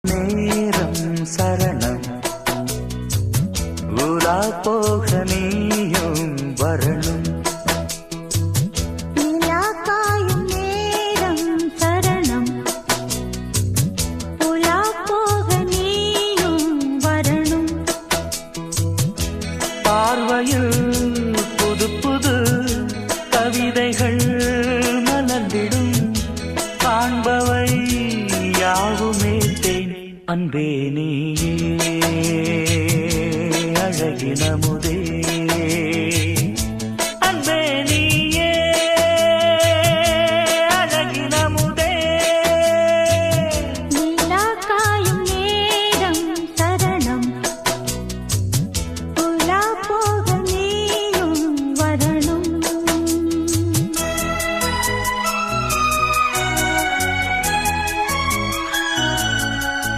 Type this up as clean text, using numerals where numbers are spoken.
நேரம் சரணம் ஊரா போக நீயும் வரணும். நிலாக்காயும் நேரம் சரணம் உலா போக நீயும் வரணும். பார்வையில் புது புது கவிதைகள் மலர்ந்திடும். காண்பவை யாவுமே தேன் அன்பே நீயே அழகின முதே